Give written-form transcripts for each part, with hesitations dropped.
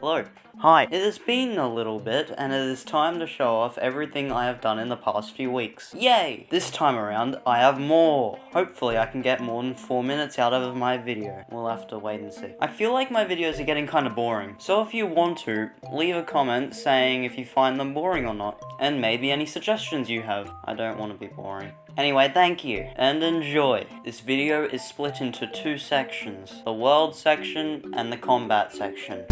Hello. Hi. It has been a little bit, and it is time to show off everything I have done in the past few weeks. Yay! This time around, I have more. Hopefully I can get more than 4 minutes out of my video. We'll have to wait and see. I feel like my videos are getting kind of boring, so if you want to, leave a comment saying if you find them boring or not, and maybe any suggestions you have. I don't want to be boring. Anyway, thank you, and enjoy. This video is split into 2 sections, the world section and the combat section.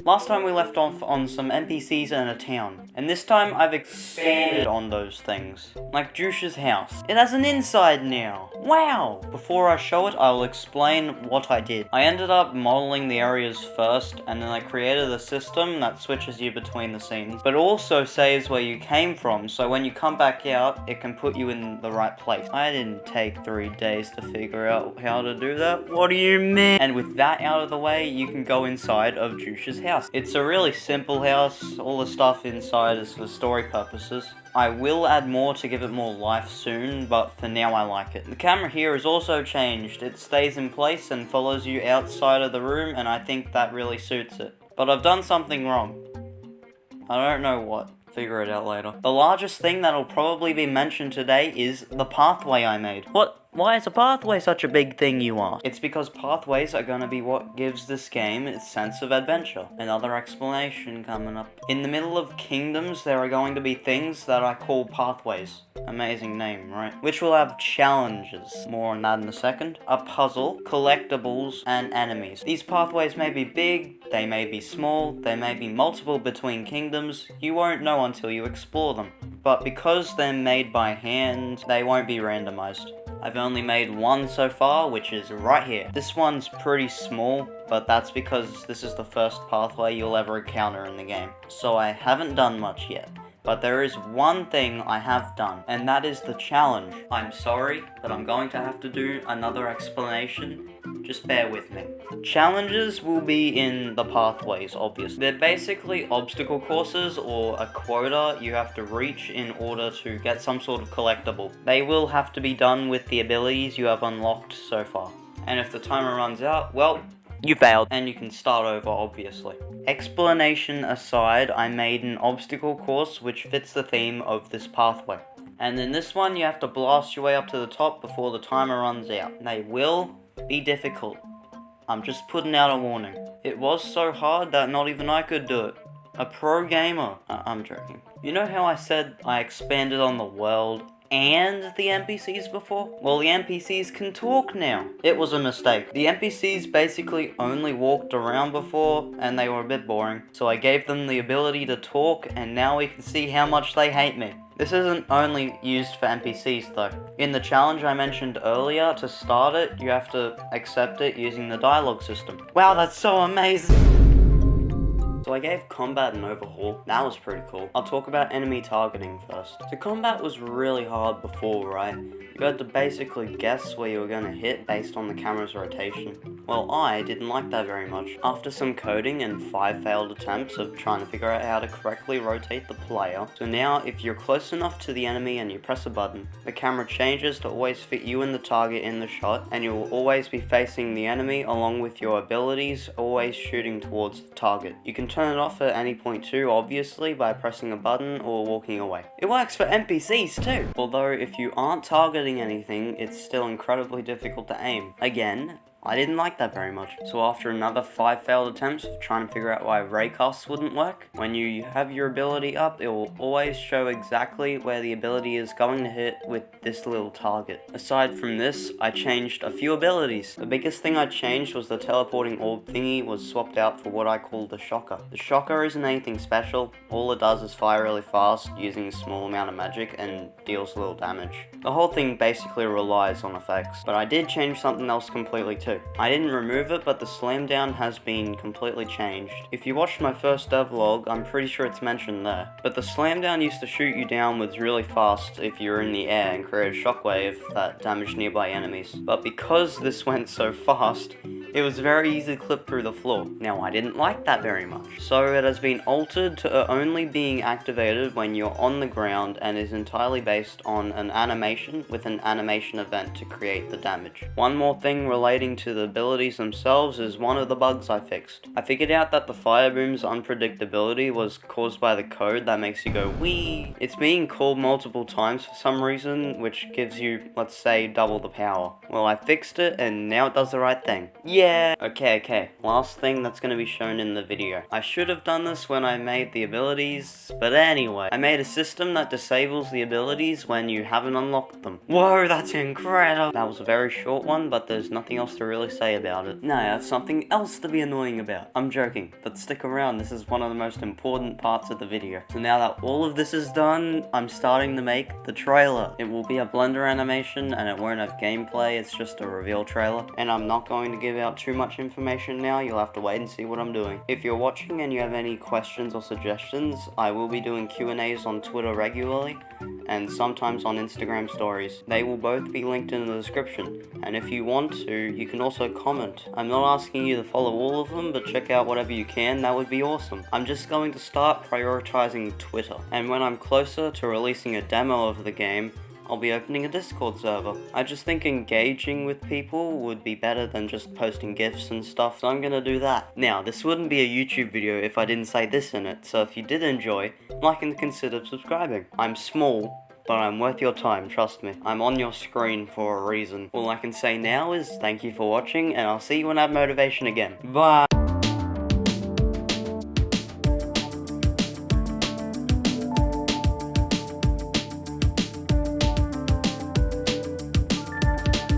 Last time we left off on some NPCs in a town, and this time I've expanded on those things. Like Jush's house. It has an inside now. Wow! Before I show it, I'll explain what I did. I ended up modeling the areas first, and then I created a system that switches you between the scenes, but also saves where you came from, so when you come back out, it can put you in the right place. I didn't take 3 days to figure out how to do that. What do you mean? And with that out of the way, you can go inside of Jush's house. It's a really simple house. All the stuff inside is for story purposes. I will add more to give it more life soon, but for now I like it. The camera here is also changed. It stays in place and follows you outside of the room, and I think that really suits it. But I've done something wrong. I don't know what. Figure it out later. The largest thing that'll probably be mentioned today is the pathway I made. What? Why is a pathway such a big thing, you ask? It's because pathways are gonna be what gives this game its sense of adventure. Another explanation coming up. In the middle of kingdoms, there are going to be things that I call pathways. Amazing name, right? Which will have challenges. More on that in a second. A puzzle, collectibles, and enemies. These pathways may be big, they may be small, they may be multiple between kingdoms. You won't know until you explore them. But because they're made by hand, they won't be randomized. I've only made one so far, which is right here. This one's pretty small, but that's because this is the first pathway you'll ever encounter in the game. So I haven't done much yet. But there is one thing I have done, and that is the challenge. I'm sorry, but I'm going to have to do another explanation. Just bear with me. Challenges will be in the pathways, obviously. They're basically obstacle courses or a quota you have to reach in order to get some sort of collectible. They will have to be done with the abilities you have unlocked so far. And if the timer runs out, well, you failed, and you can start over, obviously. Explanation aside, I made an obstacle course which fits the theme of this pathway. And in this one, you have to blast your way up to the top before the timer runs out. They will be difficult. I'm just putting out a warning. It was so hard that not even I could do it. A pro gamer. I'm joking. You know how I said I expanded on the world and the NPCs before? Well, the NPCs can talk now. It was a mistake. The NPCs basically only walked around before, and they were a bit boring. So I gave them the ability to talk, and now we can see how much they hate me. This isn't only used for NPCs though. In the challenge I mentioned earlier, to start it, you have to accept it using the dialogue system. Wow, that's so amazing! So I gave combat an overhaul. That was pretty cool. I'll talk about enemy targeting first. So combat was really hard before, right? You had to basically guess where you were going to hit based on the camera's rotation. Well, I didn't like that very much. After some coding and 5 failed attempts of trying to figure out how to correctly rotate the player, so now if you're close enough to the enemy and you press a button, the camera changes to always fit you and the target in the shot, and you will always be facing the enemy along with your abilities, always shooting towards the target. You can turn it off at any point too, obviously, by pressing a button or walking away. It works for NPCs too! Although if you aren't targeting anything, it's still incredibly difficult to aim. Again, I didn't like that very much. So after another 5 failed attempts of trying to figure out why raycasts wouldn't work, when you have your ability up, it will always show exactly where the ability is going to hit with this little target. Aside from this, I changed a few abilities. The biggest thing I changed was the teleporting orb thingy was swapped out for what I call the shocker. The shocker isn't anything special. All it does is fire really fast using a small amount of magic and deals little damage. The whole thing basically relies on effects, but I did change something else completely too. I didn't remove it, but the slam down has been completely changed. If you watched my first devlog, I'm pretty sure it's mentioned there. But the slam down used to shoot you downwards really fast if you were in the air and create a shockwave that damaged nearby enemies. But because this went so fast, it was very easy to clip through the floor. Now I didn't like that very much. So it has been altered to only being activated when you're on the ground and is entirely based on an animation with an animation event to create the damage. One more thing relating to the abilities themselves is one of the bugs I fixed. I figured out that the fire boom's unpredictability was caused by the code that makes you go wee. It's being called multiple times for some reason, which gives you, let's say, double the power. Well, I fixed it and now it does the right thing. Yeah! Okay, last thing that's gonna be shown in the video. I should have done this when I made the abilities, but anyway. I made a system that disables the abilities when you haven't unlocked them. Whoa, that's incredible! That was a very short one, but there's nothing else to really say about it. Now I have something else to be annoying about. I'm joking, but stick around, this is one of the most important parts of the video. So now that all of this is done, I'm starting to make the trailer. It will be a Blender animation and it won't have gameplay, it's just a reveal trailer. And I'm not going to give out too much information now, you'll have to wait and see what I'm doing. If you're watching and you have any questions or suggestions, I will be doing Q&As on Twitter regularly, and sometimes on Instagram stories. They will both be linked in the description, and if you want to, you can also comment. I'm not asking you to follow all of them, but check out whatever you can, that would be awesome. I'm just going to start prioritizing Twitter, and when I'm closer to releasing a demo of the game, I'll be opening a Discord server. I just think engaging with people would be better than just posting GIFs and stuff, so I'm gonna do that. Now, this wouldn't be a YouTube video if I didn't say this in it, so if you did enjoy, like and consider subscribing. I'm small, but I'm worth your time, trust me. I'm on your screen for a reason. All I can say now is thank you for watching, and I'll see you when I have motivation again. Bye!